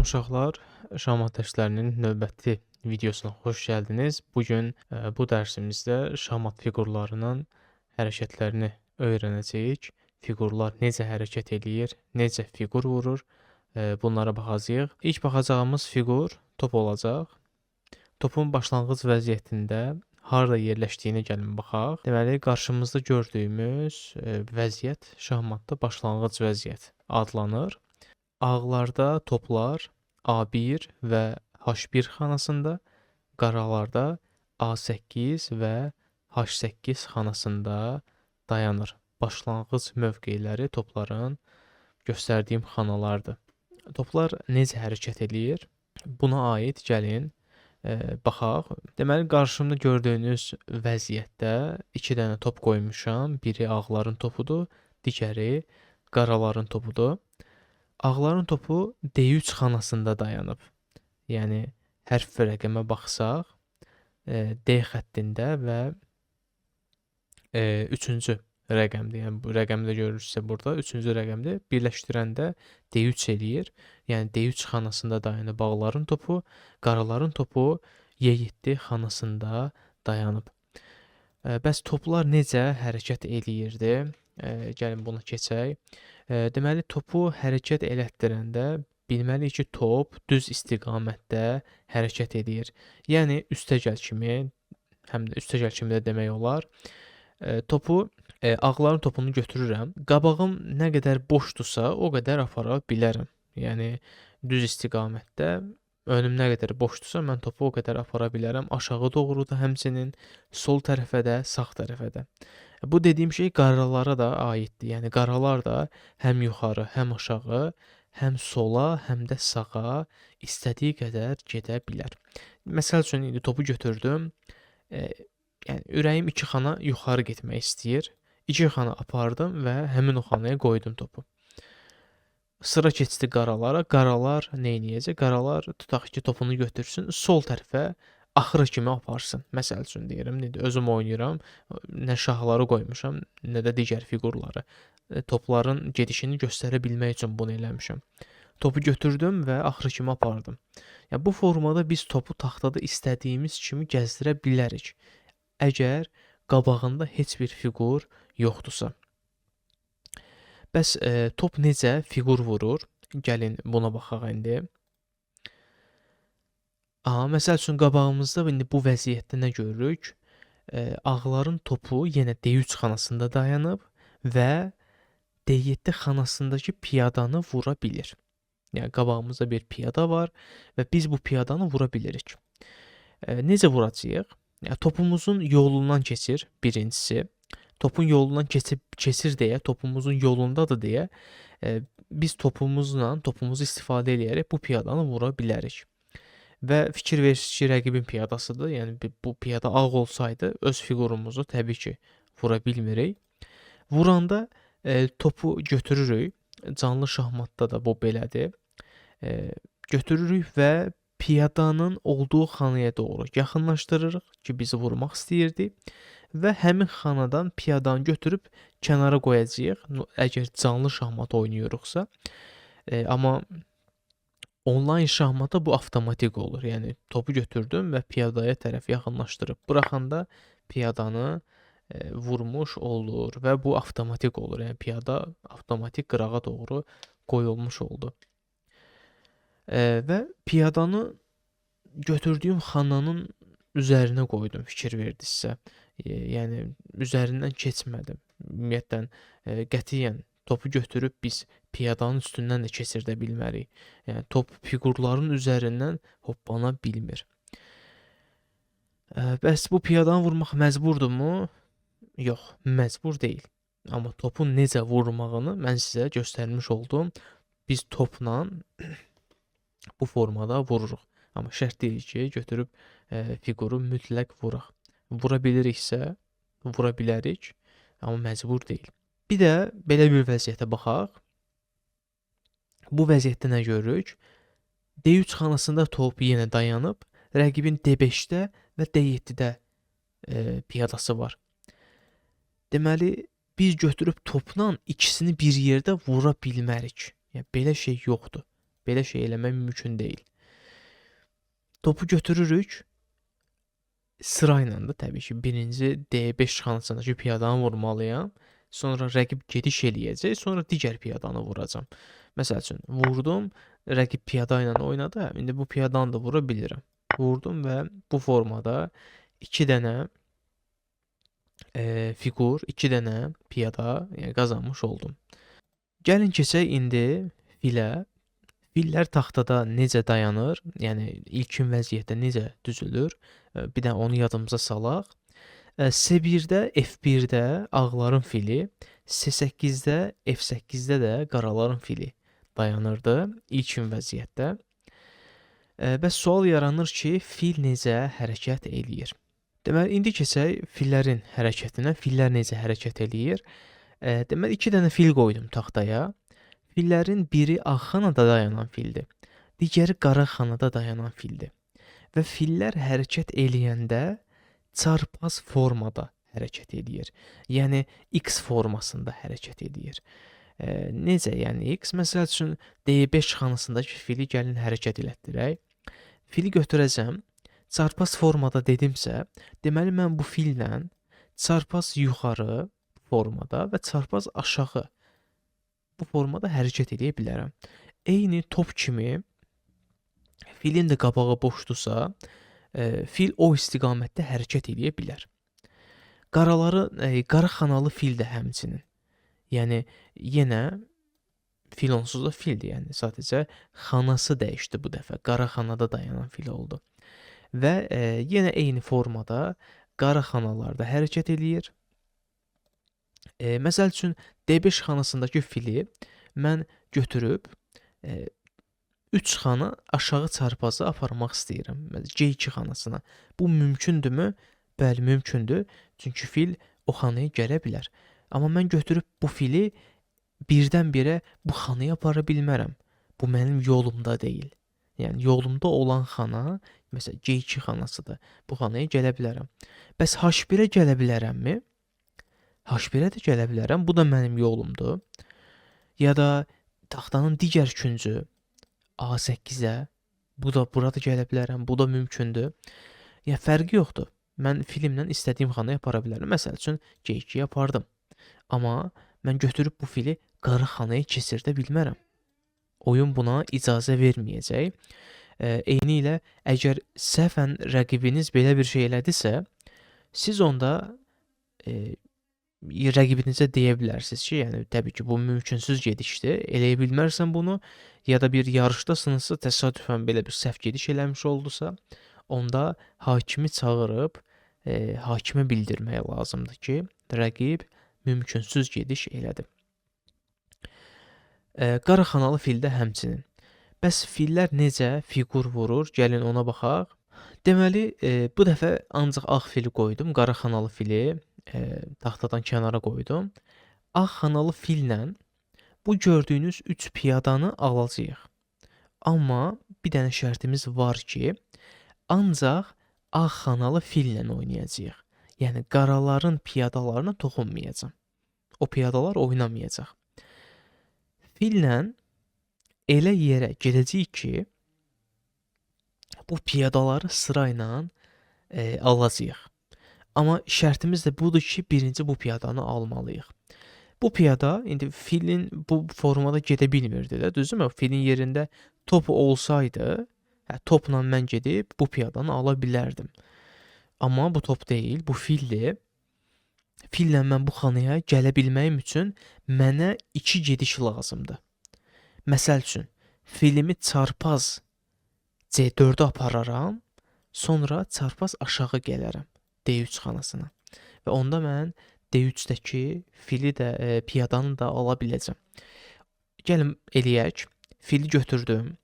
Uşaqlar, şahmat dərslərinin növbəti videosuna xoş gəldiniz. Bugün bu dərsimizdə şahmat fiqurlarının hərəkətlərini öyrənəcəyik. Fiqurlar necə hərəkət eləyir, necə fiqur vurur, bunlara baxacağıq. İlk baxacağımız fiqur top olacaq. Topun başlanğıc vəziyyətində harda yerləşdiyinə gəlin baxaq. Deməli, qarşımızda gördüyümüz vəziyyət şahmatda başlanğıc vəziyyət adlanır. Ağlarda toplar A1 və H1 xanasında, qaralarda A8 və H8 xanasında dayanır. Başlanğıc mövqeləri topların göstərdiyim xanalardır. Toplar necə hərəkət eləyir? Buna aid gəlin baxaq. Deməli, qarşımda gördüyünüz vəziyyətdə 2 dənə top qoymuşam. Biri ağların topudur, digəri qaraların topudur. Ağların topu D3 xanasında dayanıb. Yəni, hərf və rəqəmə baxsaq, D xəttində və 3-cü rəqəmdir. Yəni, bu rəqəmdə görürsə burada 3-cü rəqəmdə birləşdirəndə D3 eləyir. Yəni, D3 xanasında dayanıb ağların topu, qaraların topu Y7 xanasında dayanıb. Bəs toplar necə hərəkət eləyirdi? Gəlin buna keçək. Deməli, topu hərəkət elətdirəndə bilməliyik ki, top düz istiqamətdə hərəkət edir. Yəni, üstəgəl kimi, həm də üstəgəl kimi də demək olar. Ağların topunu götürürəm. Qabağım nə qədər boşdursa, o qədər apara bilərəm. Yəni, düz istiqamətdə önüm nə qədər boşdursa, mən topu o qədər apara bilərəm. Aşağı doğru da həmçinin, sol tərəfə də, sağ tərəfə də. Bu dediyim şey qaralara da aiddir. Yəni, qaralar da həm yuxarı, həm aşağı, həm sola, həm də sağa istədiyi qədər gedə bilər. Məsəl üçün, indi topu götürdüm. Yəni, ürəyim 2 xana yuxarı getmək istəyir. 2 xana apardım və həmin o xanaya qoydum topu. Sıra keçdi qaralara. Qaralar nə edəcək? Qaralar tutaq ki, topunu götürsün, sol tərəfə axıra kimi aparsın. Məsəl üçün deyirəm, özüm oynayıram, nə şahları qoymuşam, nə də digər fiqurları. Topların gedişini göstərə bilmək üçün bunu eləmişəm. Topu götürdüm və axıra kimi apardım. Yəni, bu formada biz topu taxtada istədiyimiz kimi gəzdirə bilərik. Əgər qabağında heç bir fiqur yoxdursa. Bəs top necə fiqur vurur? Gəlin buna baxaq indi. Məsəl üçün, qabağımızda indi bu vəziyyətdə nə görürük? Ağların topu yenə D3 xanasında dayanıb və D7 xanasındakı piyadanı vura bilir. Yəni, qabağımızda bir piyada var və biz bu piyadanı vura bilirik. Necə vuracağıq? Yəni, topumuzun yolundan keçir birincisi. Topun yolundan keçir deyə, topumuzun yolundadır deyə biz topumuzu istifadə edərək bu piyadanı vura bilərik. Və fikir verirsiniz ki, rəqibin piyadasıdır. Yəni, bu piyada ağ olsaydı, öz fiqurumuzu təbii ki, vura bilmirik. Vuranda topu götürürük. Canlı şahmatda da bu belədir. Götürürük və piyadanın olduğu xanaya doğru yaxınlaşdırırıq ki, bizi vurmaq istəyirdi. Və həmin xanadan piyadanı götürüb kənara qoyacağıq. Əgər canlı şahmat oynayırıqsa. Amma onlayn şahmata bu avtomatik olur. Yəni, topu götürdüm və piyadaya tərəf yaxınlaşdırıb buraxanda piyadanı vurmuş olur və bu avtomatik olur. Yəni, piyada avtomatik qırağa doğru qoyulmuş oldu. Və piyadanı götürdüyüm xananın üzərinə qoydum, fikir verdinizsə. Yəni, üzərindən keçmədim. Ümumiyyətlə, qətiyyən topu götürüb biz piyadanın üstündən də keçirdə bilmərik. Yəni, top fiqurların üzərindən hoppana bilmir. Bəs bu piyadanı vurmaq məcburdurmu? Yox, məcbur deyil. Amma topun necə vurmağını mən sizə göstərmiş oldum. Biz topla bu formada vururuq. Amma şərt deyil ki, götürüb fiquru mütləq vuraq. Vura biliriksə, vura bilərik, amma məcbur deyil. Bir də belə bir vəziyyətə baxaq. Bu vəziyyətdə nə görürük? D3 xanasında top yenə dayanıb, rəqibin D5-də və D7-də piyadası var. Deməli, biz götürüb topla ikisini bir yerdə vura bilmərik. Yəni, belə şey yoxdur. Belə şey eləmək mümkün deyil. Topu götürürük. Sırayla da təbii ki, birinci D5 xanasındakı piyadanı vurmalıyam. Sonra rəqib gediş eləyəcək, sonra digər piyadanı vuracam. Məsəl üçün, vurdum, rəqib piyada ilə oynadı, indi bu piyadanı da vura bilirəm. Vurdum və bu formada 2 dənə fiqur, 2 dənə piyada qazanmış oldum. Gəlin keçək indi filə. Fillər taxtada necə dayanır, yəni ilkin vəziyyətdə necə düzülür, bir də onu yadımıza salaq. C1-də, F1-də ağların fili, C8-də, F8-də də qaraların fili dayanırdı ilkin vəziyyətdə. Bəs sual yaranır ki, fil necə hərəkət eləyir? Deməli, indi keçək fillərin hərəkətinə. Fillər necə hərəkət eləyir? Deməli, 2 dənə fil qoydum taxtaya. Fillərin biri ağ xanada dayanan fildir, digəri qara xanada dayanan fildir. Və fillər hərəkət eləyəndə çarpaz formada hərəkət eləyir. Yəni X formasında hərəkət eləyir. Necə yəni X? Məsəl üçün D5 xanasındakı fili gəlin hərəkət elətdirək. Fili götürəcəm. Çarpaz formada dedimsə, deməli mən bu fillə çarpaz yuxarı formada və çarpaz aşağı bu formada hərəkət edə bilərəm. Eyni top kimi filin də qabağı boşdursa, fil o istiqamətdə hərəkət edə bilər. Qara xanalı fil də həmçinin. Yəni yenə fil onsuz da fildir, yəni sadəcə xanası dəyişdi bu dəfə. Qara xanada dayanan fil oldu. Və yenə eyni formada qara xanalarda hərəkət eləyir. Məsəl üçün D5 xanasındakı fili mən götürüb 3 xana aşağı çarpaza aparmaq istəyirəm. C2 xanasına. Bu mümkündürmü? Bəli, mümkündür. Çünki fil o xanaya gələ bilər. Amma mən götürüb bu fili birdən-birə bu xanaya apara bilmərəm. Bu mənim yolumda deyil. Yəni yolumda olan xana, məsələn C2 xanasıdır. Bu xanaya gələ bilərəm. Bəs H1-ə gələ bilərəmmi? H1-ə də gələ bilərəm. Bu da mənim yolumdur. Ya da taxtanın digər küncü A8-ə. Bu da burada gələ bilərəm. Bu da mümkündür. Ya fərqi yoxdur. Mən filimlə istədiyim xanaya apara bilərəm. Məsəl üçün C2-yə apardım. Amma mən götürüb bu fili qara xanaya keçirdə bilmərəm. Oyun buna icazə verməyəcək. Eyni ilə əgər səhvən rəqibiniz belə bir şey elədisə, siz onda rəqibinizə deyə bilərsiniz ki, yəni təbii ki, bu mümkünsüz gedişdir. Eləyə bilmərsən bunu, ya da bir yarışdasınızsa, təsadüfən belə bir səhv gediş eləmiş oldusa, onda hakimi çağırıb hakimə bildirmək lazımdır ki, rəqib mümkünsüz gediş elədi. Qara xanalı fildə həmçinin. Bəs fillər necə fiqur vurur? Gəlin ona baxaq. Deməli, bu dəfə ancaq ağ fili qoydum, qara xanalı fili taxtadan kənara qoydum. Ağ xanalı fillə bu gördüyünüz 3 piyadanı alacağıq. Amma bir dənə şərtimiz var ki, ancaq ağ xanalı fillə oynayacağıq. Yəni qaraların piyadalarına toxunmayacağam. O piyadalar oynamayacaq. Fillə elə yerə gedəcəyik ki, bu piyadaları sırayla alacağıq. Amma şərtimiz də budur ki, birinci bu piyadanı almalıyıq. Bu piyada indi filin bu formada gedə bilmirdi də, düzdürmü? Filin yerində top olsaydı, topla mən gedib bu piyadanı ala bilərdim. Amma bu top deyil, bu fildir. Fillə mən bu xanaya gələ bilməyim üçün mənə 2 gediş lazımdır. Məsəl üçün, filimi çarpaz C4-ə apararam, sonra çarpaz aşağı gələrəm D3 xanasına. Və onda mən D3-dəki fili də, piyadanı da ala biləcəm. Gəlin eləyək, fili götürdüm,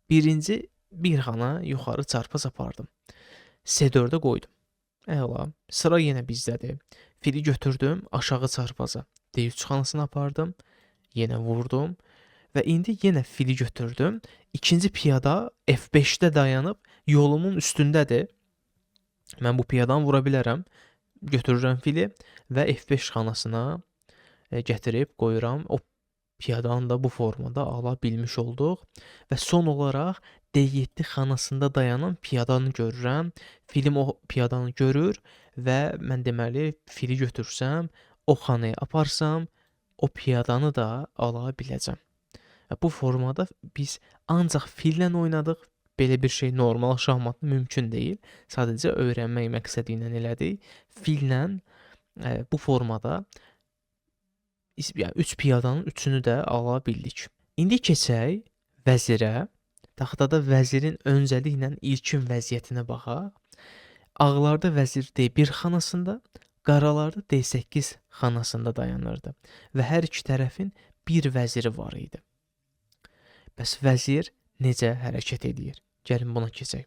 birinci bir xana yuxarı çarpaz apardım. C4-ə qoydum. Əla, sıra yenə bizdədir. Fili götürdüm, aşağı çarpaza D3 xanasına apardım, yenə vurdum. Və indi yenə fili götürdüm. İkinci piyada F5-də dayanıb yolumun üstündədir. Mən bu piyadanı vura bilərəm. Götürürəm fili və F5 xanasına gətirib qoyuram. O Piyadanı da bu formada ala bilmiş olduq və son olaraq D7 xanasında dayanan piyadanı görürəm. Filim o piyadanı görür və mən deməli fili götürsəm, o xanaya aparsam, o piyadanı da ala biləcəm. Və bu formada biz ancaq fillə oynadıq. Belə bir şey normal şahmatda mümkün deyil. Sadəcə öyrənmək məqsədi ilə elədik. Fillə bu formada yəni 3 piyadanın üçünü də ala bildik. İndi keçək vəzirə. Taxtada vəzirin öncəliklə ilkin vəziyyətinə baxaq. Ağlarda vəzir D1 xanasında, qaralarda D8 xanasında dayanırdı və hər iki tərəfin bir vəziri var idi. Bəs vəzir necə hərəkət edir? Gəlin buna keçək.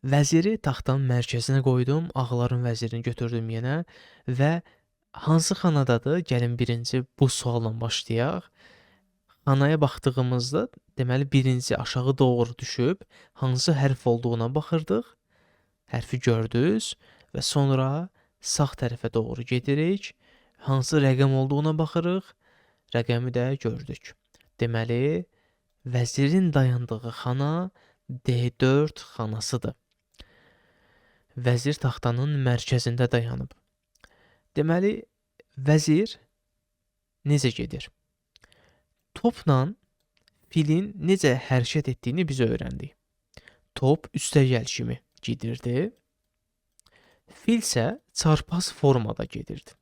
Vəziri taxtanın mərkəzinə qoydum, ağların vəzirini götürdüm yenə və hansı xanadadır? Gəlin birinci bu sualla başlayaq. Xanaya baxdığımızda, deməli birinci aşağı doğru düşüb, hansı hərf olduğuna baxırdıq. Hərfi gördünüz və sonra sağ tərəfə doğru gedirik. Hansı rəqəm olduğuna baxırıq. Rəqəmi də gördük. Deməli, vəzirin dayandığı xana D4 xanasıdır. Vəzir taxtanın mərkəzində dayanıb. Deməli, vəzir necə gedir? Topla filin necə hərəkət etdiyini biz öyrəndik. Top üstəgəl kimi gedirdi. Fil isə çarpaz formada gedirdi.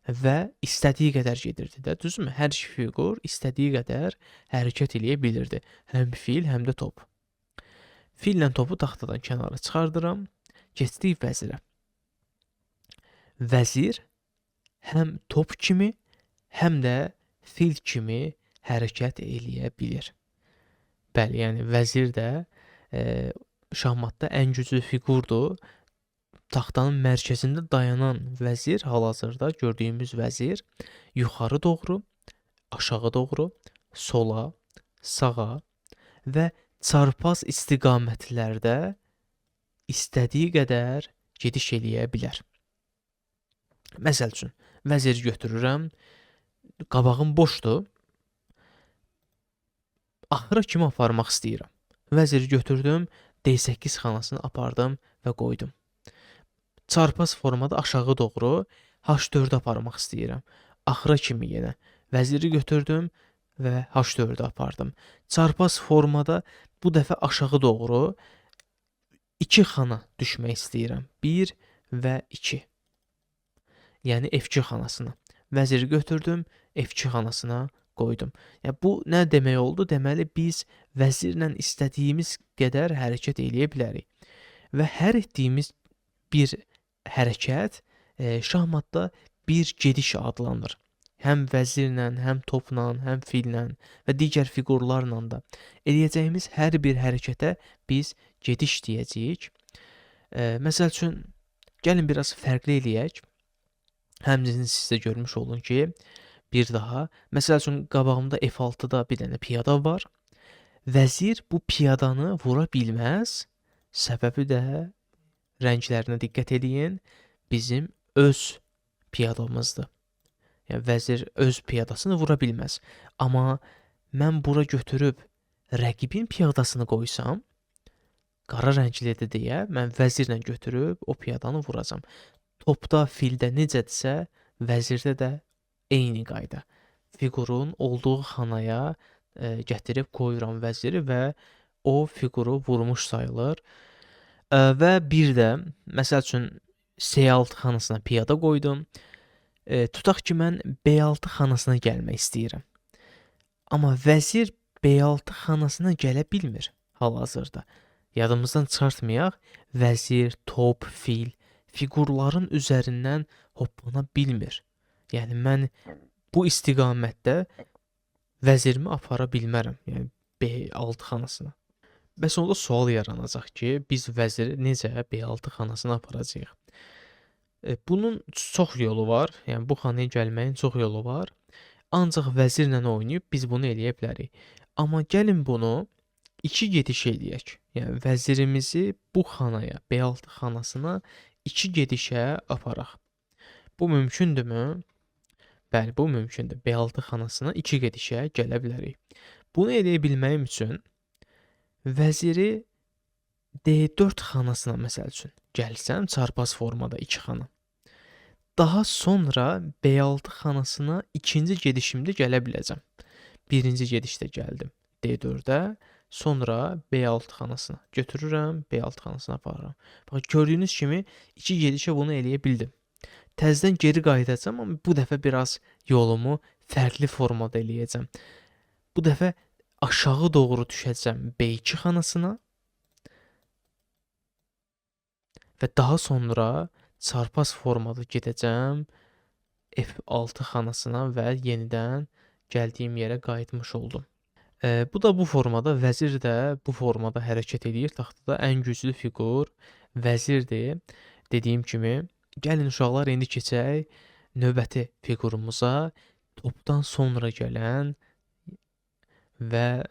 Və istədiyi qədər gedirdi də, düzdürmü? Hər iki fiqur istədiyi qədər hərəkət eləyə bilirdi. Həm fil, həm də top. Fillə topu taxtadan kənara çıxardıram. Keçdik vəzirə. Vəzir həm top kimi, həm də fil kimi hərəkət eləyə bilir. Bəli, yəni vəzir də şahmatda ən güclü fiqurdur. Taxtanın mərkəzində dayanan vəzir, hal-hazırda gördüyümüz vəzir yuxarı doğru, aşağı doğru, sola, sağa və çarpaz istiqamətlərdə istədiyi qədər gediş eləyə bilər. Məsəl üçün, vəziri götürürəm, qabağım boşdur, axıra kimi aparmaq istəyirəm. Vəziri götürdüm, D8 xanasını apardım və qoydum. Çarpaz formada aşağı doğru H4-ə aparmaq istəyirəm. Axıra kimi yenə vəziri götürdüm və H4-ə apardım. Çarpaz formada bu dəfə aşağı doğru 2 xana düşmək istəyirəm. 1 və 2. Yəni F2 xanasına. Vəziri götürdüm, F2 xanasına qoydum. Yəni bu nə demək oldu? Deməli biz vəzirlə istədiyimiz qədər hərəkət eləyə bilərik. Və hər etdiyimiz bir hərəkət şahmatda bir gediş adlanır. Həm vəzirlə, həm topla, həm fillə və digər fiqurlarla da eləyəcəyimiz hər bir hərəkətə biz gediş deyəcəyik. Məsəl üçün, gəlin biraz fərqli eləyək. Həmçinin siz də görmüş olun ki, bir daha, məsəl üçün, qabağımda F6-da bir dənə piyada var. Vəzir bu piyadanı vura bilməz. Səbəbi də rənglərinə diqqət eləyin. Bizim öz piyadamızdır. Yəni, vəzir öz piyadasını vura bilməz. Amma mən bura götürüb rəqibin piyadasını qoysam, qara rənglidir deyə mən vəzirlə götürüb o piyadanı vuracam. Topda, fildə necədirsə, vəzirdə də eyni qayda. Fiqurun olduğu xanaya gətirib qoyuram vəziri və o fiquru vurmuş sayılır. Və bir də, məsəl üçün, C6 xanasına piyada qoydum. Tutaq ki, mən B6 xanasına gəlmək istəyirəm. Amma vəzir B6 xanasına gələ bilmir hal-hazırda. Yadımızdan çıxartmayaq, vəzir, top, fil, fiqurların üzərindən hoplana bilmir. Yəni, mən bu istiqamətdə vəzirimi apara bilmərəm, yəni B6 xanasına. Bəs onda sual yaranacaq ki, biz vəziri necə B6 xanasına aparacağıq? Bunun çox yolu var, yəni bu xanaya gəlməyin çox yolu var. Ancaq vəzirlə oynayıb biz bunu eləyə bilərik. Amma gəlin bunu 2 gediş eləyək. Yəni vəzirimizi bu xanaya, B6 xanasına 2 gedişə aparaq. Bu mümkündürmü? Bəli, bu mümkündür. B6 xanasına 2 gedişə gələ bilərik. Bunu edə bilməyim üçün vəziri D4 xanasına məsəl üçün gəlsəm, çarpaz formada 2 xana. Daha sonra B6 xanasına ikinci gedişimdə gələ biləcəm. Birinci gedişdə gəldim D4-ə, sonra B6 xanasına götürürəm, B6 xanasına aparıram. Bax, gördüyünüz kimi 2 gedişə bunu eləyə bildim. Təzədən geri qayıdacağam, amma bu dəfə biraz yolumu fərqli formada eləyəcəm. Bu dəfə aşağı doğru düşəcəm B2 xanasına və daha sonra çarpaz formada gedəcəm F6 xanasına və yenidən gəldiyim yerə qayıtmış oldum. Bu da bu formada, vəzir də bu formada hərəkət edir. Taxtada ən güclü fiqur vəzirdir. Dediyim kimi, gəlin uşaqlar, indi keçək növbəti fiqurumuza. Topdan sonra gələn və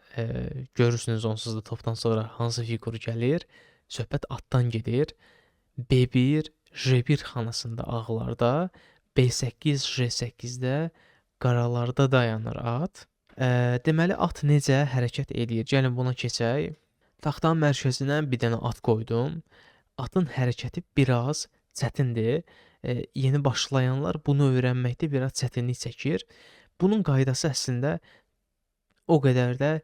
görürsünüz onsuz da topdan sonra hansı fiqur gəlir. Söhbət atdan gedir. B1, J1 xanasında ağlarda, B8, J8-də qaralarda dayanır at. Deməli, at necə hərəkət edir? Gəlin buna keçək. Taxtanın mərkəzinə bir dənə at qoydum. Atın hərəkəti biraz çətindir. Yeni başlayanlar bunu öyrənməkdə biraz çətinlik çəkir. Bunun qaydası əslində o qədər də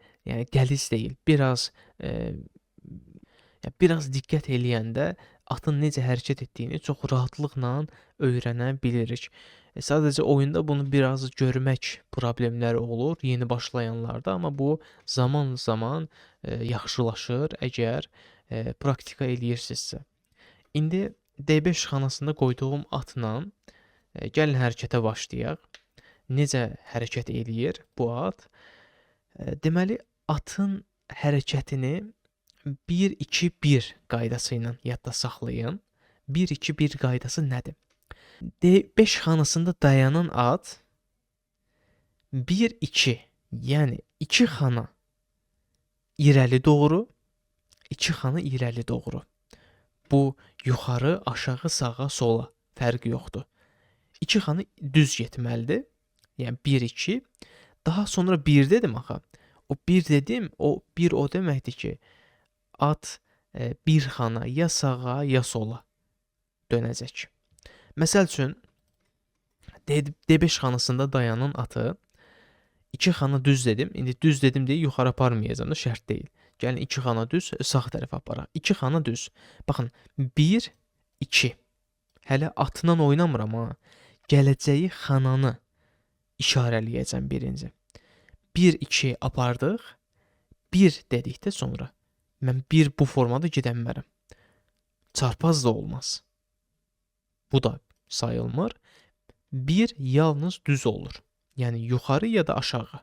qəliz deyil. Biraz diqqət eləyəndə atın necə hərəkət etdiyini çox rahatlıqla öyrənə bilirik. Sadəcə oyunda bunu biraz görmək problemləri olur yeni başlayanlarda, amma bu zaman yaxşılaşır əgər praktika eləyirsinizsə. İndi D5 xanasında qoyduğum atla gəlin hərəkətə başlayaq. Necə hərəkət eləyir bu at? Deməli, atın hərəkətini 1-2-1 qaydası ilə yadda saxlayın. 1-2-1 qaydası nədir? D5 xanasında dayanan at 1-2, yəni 2 xana irəli doğru, 2 xana irəli doğru. Bu yuxarı, aşağı, sağa, sola fərqi yoxdur. 2 xana düz getməlidir. Yəni 1-2. Daha sonra 1 dedim axı. O 1 dedim, o 1 o deməkdir ki, at bir xana ya sağa, ya sola dönəcək. Məsəl üçün, D5 xanasında dayanan atı 2 xana düz dedim. İndi düz dedim deyə yuxarı aparmayacağım da, şərt deyil. Gəlin 2 xana düz, sağ tərəfə aparaq. 2 xana düz. Baxın, 1, 2. Hələ atla oynamıram ha. Gələcəyi xananı işarələyəcəm birinci. 1, 2 apardıq. 1 dedikdə sonra mən 1 bu formada gedə bilmərəm. Çarpaz da olmaz. Bu da sayılmır. 1 yalnız düz olur. Yəni yuxarı ya da aşağı.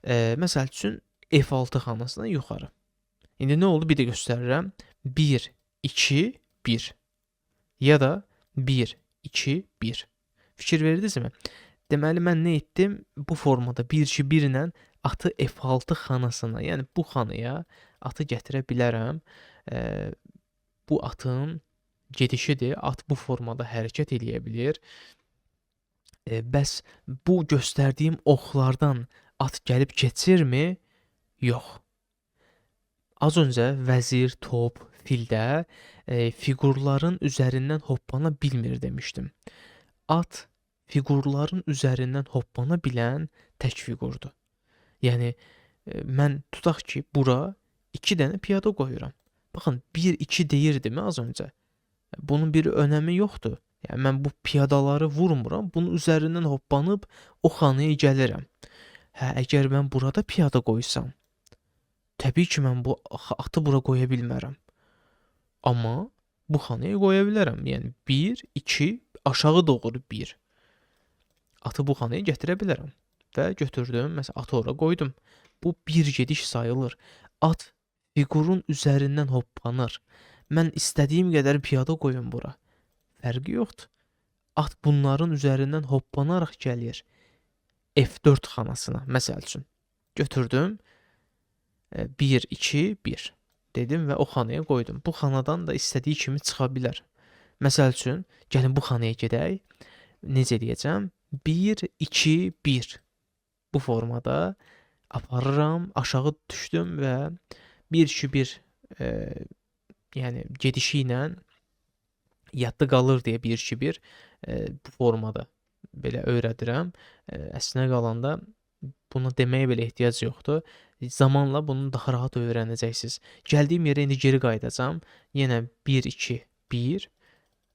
Məsəl üçün F6 xanasına yuxarı. İndi nə oldu? Bir də göstərirəm. 1, 2, 1. Ya da 1, 2, 1. Fikir verdinizmi? Deməli, mən nə etdim? Bu formada 1, 2, 1 ilə atı F6 xanasına, yəni bu xanaya atı gətirə bilərəm. Bu atın gedişidir. At bu formada hərəkət eləyə bilir. Bəs bu göstərdiyim oxlardan at gəlib keçirmi? Yox. Az öncə vəzir, top, fildə fiqurların üzərindən hoppana bilmir demişdim. At fiqurların üzərindən hoppana bilən tək fiqurdur. Yəni, mən tutaq ki, bura 2 dənə piyada qoyuram. Baxın, 1, 2 deyirdimi az öncə? Bunun bir önəmi yoxdur. Yəni, mən bu piyadaları vurmuram, bunun üzərindən hoppanıb o xanaya gəlirəm. Əgər mən burada piyada qoysam, təbii ki, mən bu atı bura qoya bilmərəm. Amma bu xanaya qoya bilərəm. Yəni, 1, 2, aşağı doğru 1. Atı bu xanaya gətirə bilərəm. Və götürdüm, məsələn, atı ora qoydum. Bu bir gediş sayılır. At fiqurun üzərindən hoppanır. Mən istədiyim qədər piyada qoyum bura. Fərqi yoxdur. At bunların üzərindən hoppanaraq gəlir. F4 xanasına, məsəl üçün. Götürdüm. 1, 2, 1 dedim və o xanaya qoydum. Bu xanadan da istədiyi kimi çıxa bilər. Məsəl üçün, gəlin bu xanaya gedək. Necə edəcəm? 1, 2, 1 bu formada aparıram, aşağı düşdüm və 1, 2, 1 yəni gedişi ilə yadda qalır deyə 1, 2, 1 bu formada belə öyrədirəm. Əslinə qalanda buna deməyə belə ehtiyac yoxdur. Zamanla bunu daha rahat öyrənəcəksiniz. Gəldiyim yerə indi geri qayıdacağam. Yenə 1, 2, 1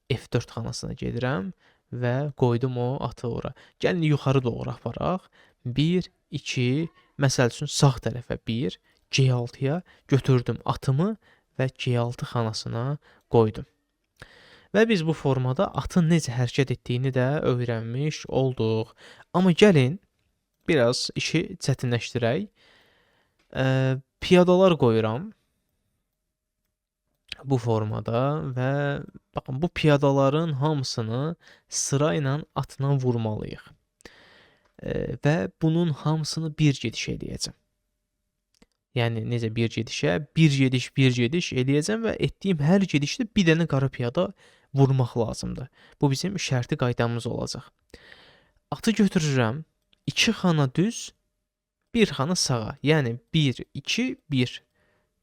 F4 xanasına gedirəm və qoydum o atı ora. Gəlin yuxarı doğru aparaq. 1, 2, məsəl üçün sağ tərəfə 1, G6-ya götürdüm atımı və G6 xanasına qoydum. Və biz bu formada atın necə hərəkət etdiyini də öyrənmiş olduq. Amma gəlin biraz işi çətinləşdirək. Piyadalar qoyuram bu formada və baxın bu piyadaların hamısını sıra ilə atla vurmalıyıq. Və bunun hamısını bir gediş eləyəcəm. Yəni necə bir gedişə? Bir gediş eləyəcəm və etdiyim hər gedişdə bir dənə qara piyada vurmaq lazımdır. Bu bizim şərti qaydamız olacaq. Atı götürürəm, 2 xana düz, 1 xana sağa. Yəni 1, 2, 1.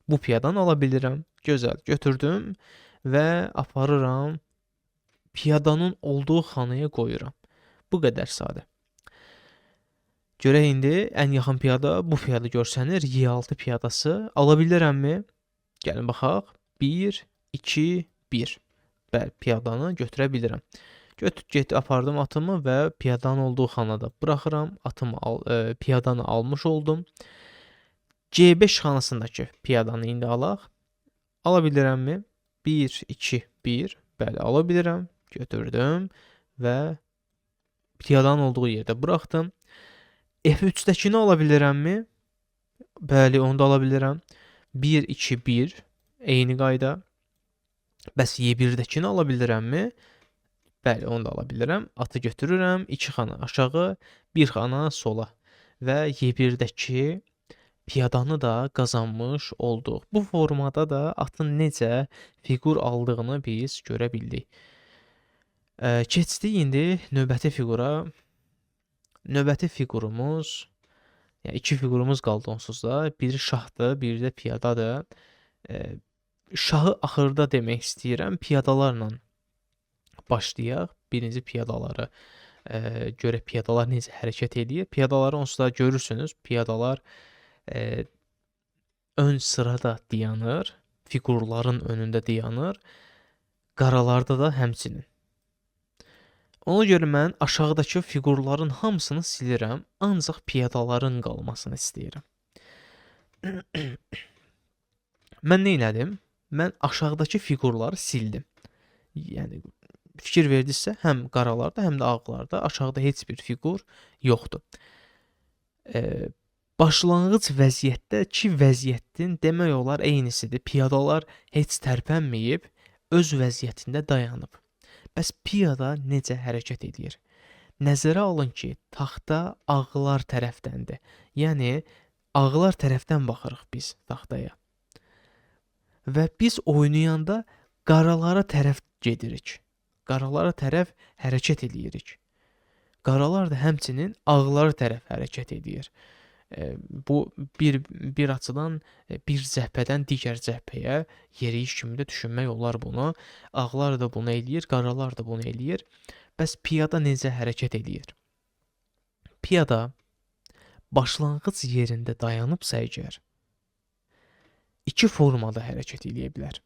Bu piyadanı ala bilirəm. Gözəl, götürdüm və aparıram, piyadanın olduğu xanaya qoyuram. Bu qədər sadə. Görək indi ən yaxın piyada bu piyada görsənir. Y6 piyadası ala bilirəmmi? Gəlin baxaq. 1, 2, 1. Bəli, piyadanı götürə bilirəm. Apardım atımı və piyadanın olduğu xanada buraxıram. Piyadanı almış oldum. C5 xanasındakı piyadanı indi alaq. Ala bilirəmmi? 1, 2, 1. Bəli, ala bilirəm. Götürdüm və piyadanın olduğu yerdə buraxdım. F3-dəkini ala bilirəmmi? Bəli, onu da ala bilirəm. 1, 2, 1. Eyni qayda. Bəs Y1-dəkini ala bilirəmmi? Bəli, onu da ala bilirəm. Atı götürürəm, 2 xana aşağı, 1 xana sola və Y1-dəki piyadanı da qazanmış olduq. Bu formada da atın necə fiqur aldığını biz görə bildik. Keçdik indi növbəti fiqura. Növbəti fiqurumuz, yəni 2 fiqurumuz qaldı onsuz da. Biri şahdır, biri də piyadadır. Şahı axırda demək istəyirəm, piyadalarla başlayaq. Birinci piyadaları görək piyadalar necə hərəkət edir. Piyadaları onsuz da görürsünüz. Piyadalar ön sırada dayanır, fiqurların önündə dayanır. Qaralarda da həmçinin. Ona görə mən aşağıdakı fiqurların hamısını silirəm, ancaq piyadaların qalmasını istəyirəm. Mən nə elədim? Mən aşağıdakı fiqurları sildim. Yəni fikir verdinizsə, həm qaralarda, həm də ağlarda aşağıda heç bir fiqur yoxdur. Başlanğıc vəziyyətdəki vəziyyətin demək olar eynisidir. Piyadalar heç tərpənməyib, öz vəziyyətində dayanıb. Bəs piyada necə hərəkət edir? Nəzərə alın ki, taxta ağlar tərəfdəndir. Yəni, ağlar tərəfdən baxırıq biz taxtaya. Və biz oynayanda qaralara tərəf gedirik. Qaralara tərəf hərəkət edirik. Qaralar da həmçinin ağlar tərəf hərəkət edir. Bu bir açıdan bir cəhbədən digər cəhbəyə yeriyiş kimi də düşünmək olar bunu. Ağlar da bunu eləyir, qaralar da bunu eləyir. Bəs piyada necə hərəkət eləyir? Piyada başlanğıc yerində dayanıbsa əgər, 2 formada hərəkət eləyə bilər.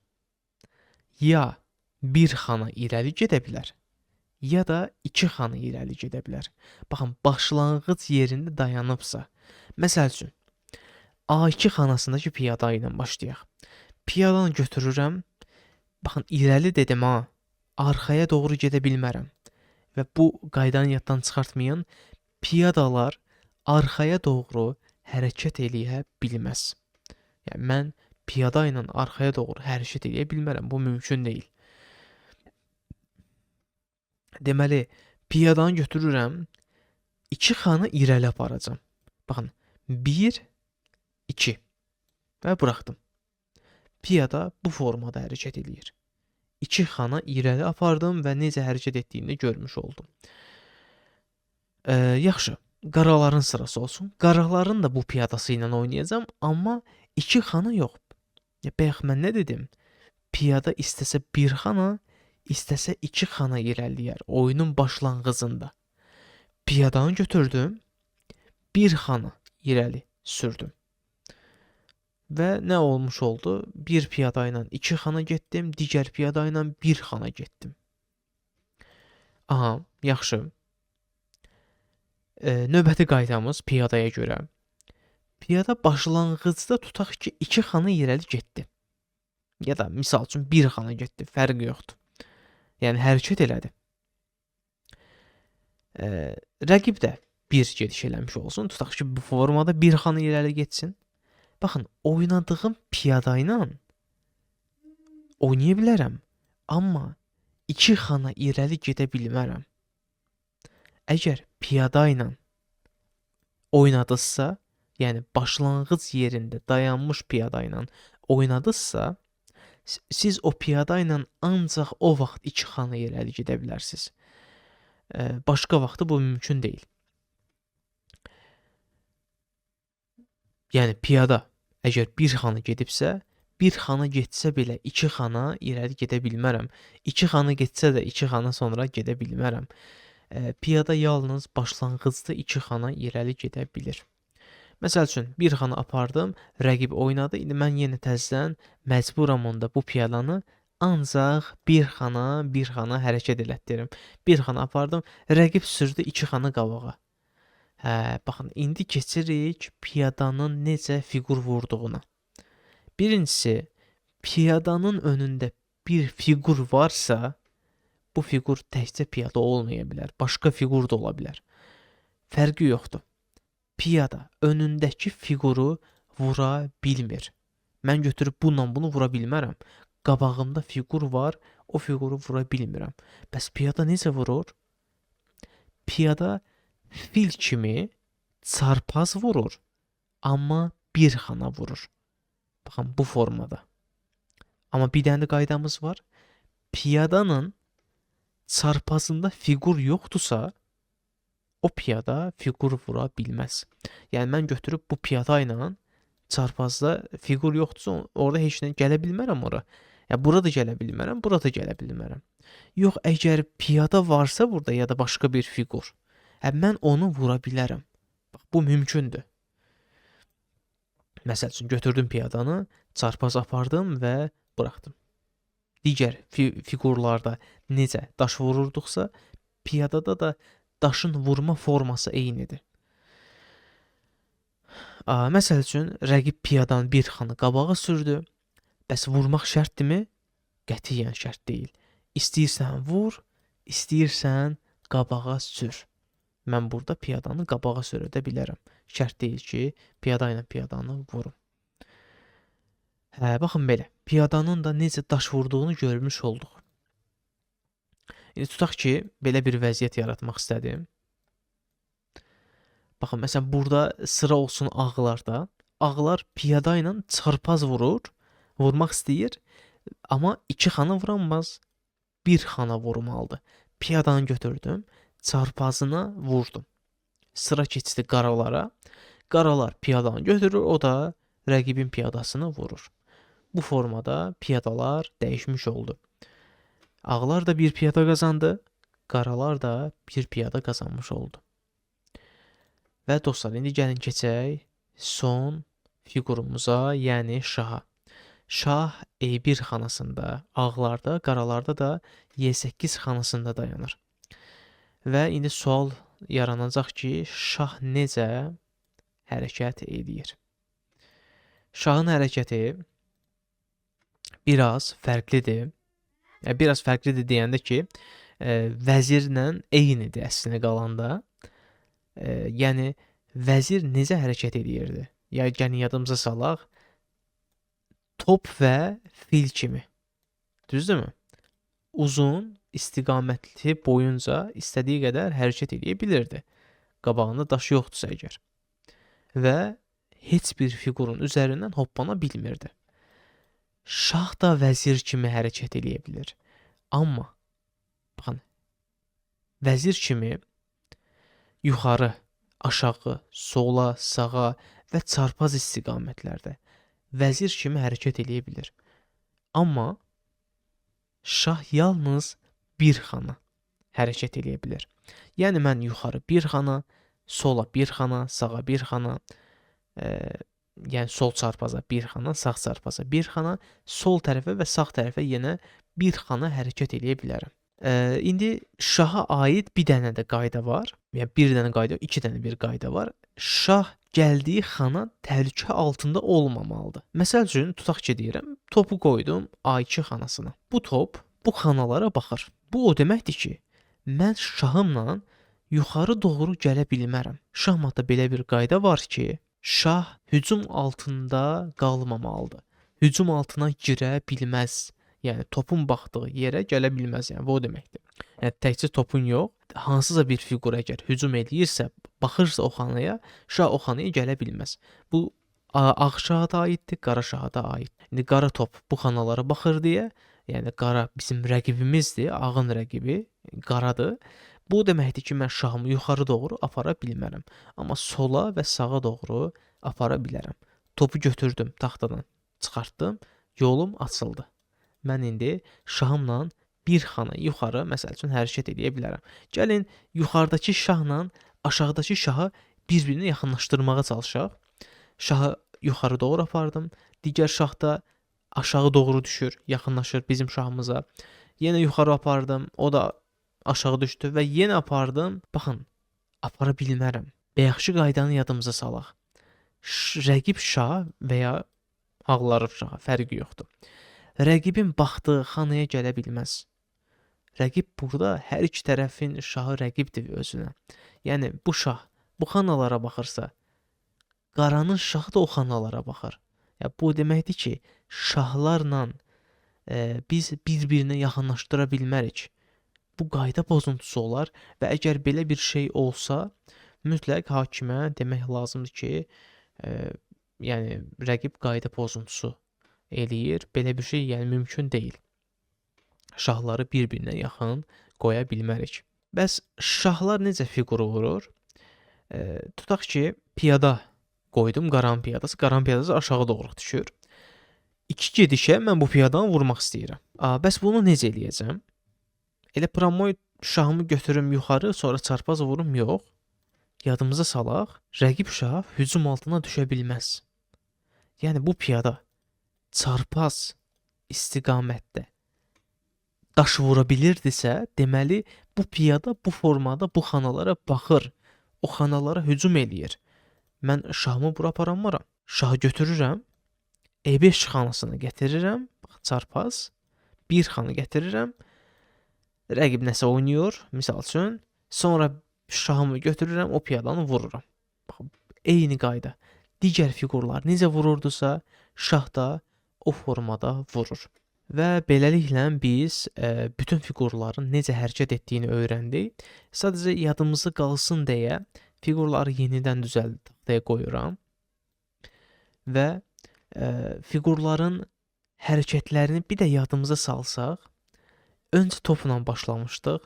Ya bir xana irəli gedə bilər, ya da 2 xana irəli gedə bilər. Baxın, başlanğıc yerində dayanıbsa, məsəl üçün, A2 xanasındakı piyada ilə başlayaq. Piyadanı götürürəm, baxın, irəli dedim ha, arxaya doğru gedə bilmərəm. Və bu qaydanı yaddan çıxartmayın, piyadalar arxaya doğru hərəkət eləyə bilməz. Yəni, mən piyada ilə arxaya doğru hərəkət eləyə bilmərəm, bu mümkün deyil. Deməli, piyadanı götürürəm, 2 xana irəli aparacam. Baxın, 1, 2 və buraxdım. Piyada bu formada hərəkət eləyir. 2 xana irəli apardım və necə hərəkət etdiyini görmüş oldum. Yaxşı. Qaraların sırası olsun. Qaraların da bu piyadası ilə oynayacağam, amma 2 xana yox. Bayaq mən nə dedim? Piyada istəsə 1 xana, istəsə 2 xana irəliləyər oyunun başlanğıcında. Piyadanı götürdüm, 1 xana irəli sürdüm. Və nə olmuş oldu? Bir piyada ilə 2 xana getdim, digər piyada ilə 1 xana getdim. Aha, yaxşı. Növbəti qaydamız piyadaya görə. Piyada başlanğıcda tutaq ki 2 xana irəli getdi. Ya da misal üçün 1 xana getdi, fərqi yoxdur. Yəni hərəkət elədi. Rəqib də 1 gediş eləmiş olsun. Tutaq ki bu formada 1 xana irəli getsin. Baxın, oynadığım piyada ilə oynaya bilərəm, amma 2 xana irəli gedə bilmərəm. Əgər piyada ilə oynadınızsa, yəni başlanğıc yerində dayanmış piyada ilə oynadınızsa, siz o piyada ilə ancaq o vaxt 2 xana irəli gedə bilərsiniz. Başqa vaxtı bu mümkün deyil. Yəni piyada əgər 1 xana gedibsə, 1 xana getsə belə 2 xana irəli gedə bilmərəm. 2 xana getsə də 2 xana sonra gedə bilmərəm. Piyada yalnız başlanğıcda 2 xana irəli gedə bilir. Məsəl üçün 1 xana apardım, rəqib oynadı. İndi mən yenə təzədən məcburam onda bu piyadanı ancaq 1 xana hərəkət elətdirim. 1 xana apardım, rəqib sürdü 2 xana qabağa. Baxın, indi keçirik piyadanın necə fiqur vurduğuna. Birincisi, piyadanın önündə bir fiqur varsa, bu fiqur təkcə piyada olmaya bilər, başqa fiqur da ola bilər. Fərqi yoxdur. Piyada önündəki fiquru vura bilmir. Mən götürüb bununla bunu vura bilmərəm. Qabağımda fiqur var, o fiquru vura bilmirəm. Bəs piyada necə vurur? Piyada fil kimi çarpaz vurur, amma 1 xana vurur. Baxın, bu formada. Amma bir dənə qaydamız var. Piyadanın çarpazında fiqur yoxdursa, o piyada fiqur vura bilməz. Yəni mən götürüb bu piyada ilə çarpazda fiqur yoxdursa, orada heç nə gələ bilmərəm ora. Ya bura da gələ bilmərəm, bura da gələ bilmərəm. Yox, əgər piyada varsa burada ya da başqa bir fiqur, mən onu vura bilərəm. Bax, bu mümkündür. Məsəl üçün götürdüm piyadanı, çarpaz apardım və buraxdım. Digər fiqurlarda necə daş vururduqsa, piyadada da daşın vurma forması eynidir. Məsəl üçün rəqib piyadanı 1 xana qabağa sürdü. Bəs vurmaq şərtdirmi? Qətiyyən şərt deyil. İstəyirsən vur, istəyirsən qabağa sür. Mən burada piyadanı qabağa sürədə bilərəm. Şərt deyil ki, piyada ilə piyadanı vurum. Baxın belə, piyadanın da necə daş vurduğunu görmüş olduq. İndi tutaq ki, belə bir vəziyyət yaratmaq istədim. Baxın, məsələn, burada sıra olsun ağlarda. Ağlar piyada ilə çarpaz vurur, vurmaq istəyir, amma 2 xana vuramaz, 1 xana vurmalıdır. Piyadanı götürdüm, çarpazına vurdum. Sıra keçdi qaralara. Qaralar piyadanı götürür, o da rəqibin piyadasını vurur. Bu formada piyadalar dəyişmiş oldu. Ağlar da 1 piyada qazandı, qaralar da 1 piyada qazanmış oldu. Və dostlar, indi gəlin keçək son fiqurumuza, yəni şaha. Şah E1 xanasında, ağlarda, qaralarda da Y8 xanasında dayanır. Və indi sual yaranacaq ki, şah necə hərəkət edir? Şahın hərəkəti biraz fərqlidir. Biraz fərqlidir deyəndə ki, vəzirlə eynidir əslində qalanda. Yəni, vəzir necə hərəkət edirdi? Yəni, yadımıza salaq, top və fil kimi. Düzdürmü? Uzun, istiqamətli boyunca istədiyi qədər hərəkət edə bilirdi. Qabağında daş yoxdursa əgər. Və heç bir fiqurun üzərindən hoppana bilmirdi. Şah da vəzir kimi hərəkət edə bilir. Amma, baxın, vəzir kimi yuxarı, aşağı, sola, sağa və çarpaz istiqamətlərdə vəzir kimi hərəkət eləyə bilir. Amma şah yalnız bir xana hərəkət eləyə bilər. Yəni mən yuxarı bir xana, sola bir xana, sağa bir xana, yəni sol çarpaza bir xana, sağ çarpaza bir xana, sol tərəfə və sağ tərəfə yenə bir xana hərəkət eləyə bilərəm. İndi şaha aid bir dənə də qayda var. Yəni bir dənə qayda, iki dənə bir qayda var. Şah gəldiyi xana təhlükə altında olmamalıdır. Məsəl üçün tutaq ki deyirəm, topu qoydum A2 xanasına. Bu top bu xanalara baxır. Bu o deməkdir ki, mən şahımla yuxarı doğru gələ bilmərəm. Şahmatda belə bir qayda var ki, şah hücum altında qalmamalıdır. Hücum altına girə bilməz. Yəni topun baxdığı yerə gələ bilməz. Yəni bu o deməkdir. Yəni təkcə topun yox, hansısa bir fiqur əgər hücum eləyirsə, baxırsa o xanaya, şah o xanaya gələ bilməz. Bu ağ şaha da aiddir, qara şaha da aid. İndi qara top bu xanalara baxır deyə, yəni qara bizim rəqibimizdir, ağın rəqibi qaradır. Bu deməkdir ki, mən şahımı yuxarı doğru apara bilmərəm, amma sola və sağa doğru apara bilərəm. Topu götürdüm taxtadan, çıxartdım, yolum açıldı. Mən indi şahımla bir xana yuxarı, məsəl üçün hərəkət edə bilərəm. Gəlin yuxarıdakı şahla aşağıdakı şahı bir-birinə yaxınlaşdırmağa çalışaq. Şahı yuxarı doğru apardım, digər şah da aşağı doğru düşür, yaxınlaşır bizim şahımıza. Yenə yuxarı apardım, o da aşağı düşdü və yenə apardım. Baxın, apara bilmərəm. Yaxşı qaydanı yadımıza salaq. Rəqib şah və ya ağları şah fərqi yoxdur. Rəqibin baxdığı xanaya gələ bilməz. Rəqib burada hər iki tərəfin şahı rəqibdir özünə. Yəni bu şah bu xanalara baxırsa, qaranın şahı da o xanalara baxır. Yəni bu deməkdir ki, şahlarla biz bir-birinə yaxınlaşdıra bilmərik. Bu qayda pozuntusu olar və əgər belə bir şey olsa, mütləq hakimə demək lazımdır ki, yəni rəqib qayda pozuntusu eləyir. Belə bir şey yəni mümkün deyil. Şahları bir-birinə yaxın qoya bilmərik. Bəs şahlar necə fiquru vurur? Tutaq ki, piyada qoydum, qaranın piyadası aşağı doğru düşür. İki gedişə mən bu piyadanı vurmaq istəyirəm. Bəs bunu necə eləyəcəm? Elə pramoy şahımı götürüm yuxarı, sonra çarpaz vurum, yox. Yadımıza salaq, rəqib şah hücum altına düşə bilməz. Yəni bu piyada çarpaz istiqamətdə daş vura bilirdisə, deməli bu piyada bu formada bu xanalara baxır. O xanalara hücum eləyir. Mən şahımı bura aparammaram. Şahı götürürəm, E5 xanasına gətirirəm, çarpaz, bir xana gətirirəm. Rəqib nəsə oynayır, misal üçün, sonra şahımı götürürəm, o piyadanı vururam. Baxın, eyni qayda. Digər fiqurlar necə vururdusa, şah da o formada vurur. Və beləliklə biz bütün fiqurların necə hərəkət etdiyini öyrəndik. Sadəcə yadımızda qalsın deyə fiqurları yenidən düzəldib taxtaya qoyuram və fiqurların hərəkətlərini bir də yadımıza salsaq, öncə topla başlamışdıq.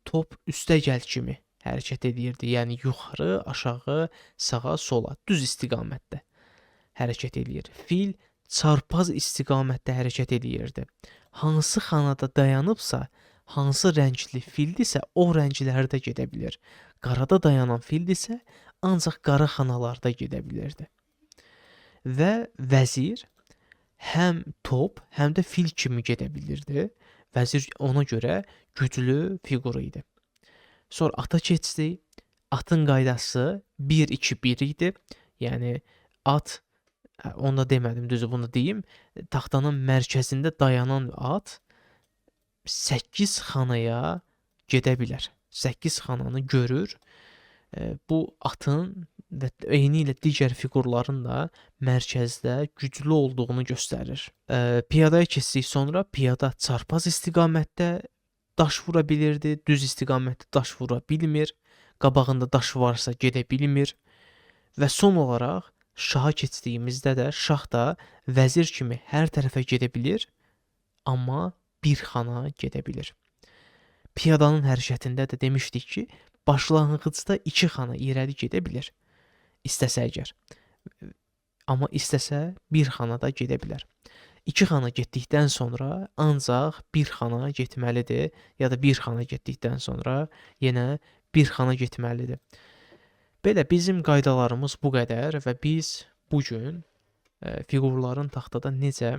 Top üstəgəl kimi hərəkət edirdi. Yəni yuxarı, aşağı, sağa, sola, düz istiqamətdə hərəkət edir. Fil çarpaz istiqamətdə hərəkət edirdi. Hansı xanada dayanıbsa, hansı rəngli fildirsə, o rənglərdə gedə bilir. Qarada dayanan fildirsə, ancaq qara xanalarda gedə bilirdi. Və vəzir həm top, həm də fil kimi gedə bilirdi. Vəzir ona görə güclü fiqur idi. Sonra ata keçdi. Atın qaydası 1-2-1 idi. Yəni at, onu da demədim, düzü bunu deyim. Taxtanın mərkəzində dayanan at 8 xanaya gedə bilər. 8 xananı görür. Bu atın və eyni ilə digər fiqurların da mərkəzdə güclü olduğunu göstərir. Piyadaya keçdik sonra. Piyada çarpaz istiqamətdə daş vura bilirdi, düz istiqamətdə daş vura bilmir. Qabağında daş varsa gedə bilmir. Və son olaraq şaha keçdiyimizdə də şah da vəzir kimi hər tərəfə gedə bilir, amma bir xana gedə bilir. Piyadanın hərəkətində də demişdik ki, başlanğıcda 2 xana irəli gedə bilər. İstəsə əgər. Amma istəsə 1 xana da gedə bilər. 2 xana getdikdən sonra ancaq 1 xana getməlidir ya da 1 xana getdikdən sonra yenə 1 xana getməlidir. Belə bizim qaydalarımız bu qədər və biz bu gün fiqurların taxtada necə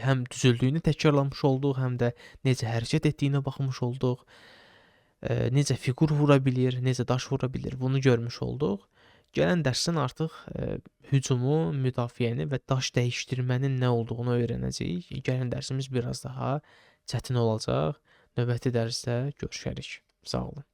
həm düzüldüyünü təkrarlamış olduq, həm də necə hərəkət etdiyinə baxmış olduq. Necə fiqur vura bilir, necə daş vura bilir, bunu görmüş olduq. Gələn dərsdən artıq hücumu, müdafiəni və daş dəyişdirmənin nə olduğunu öyrənəcəyik. Gələn dərsimiz biraz daha çətin olacaq. Növbəti dərsdə görüşərik. Sağ olun.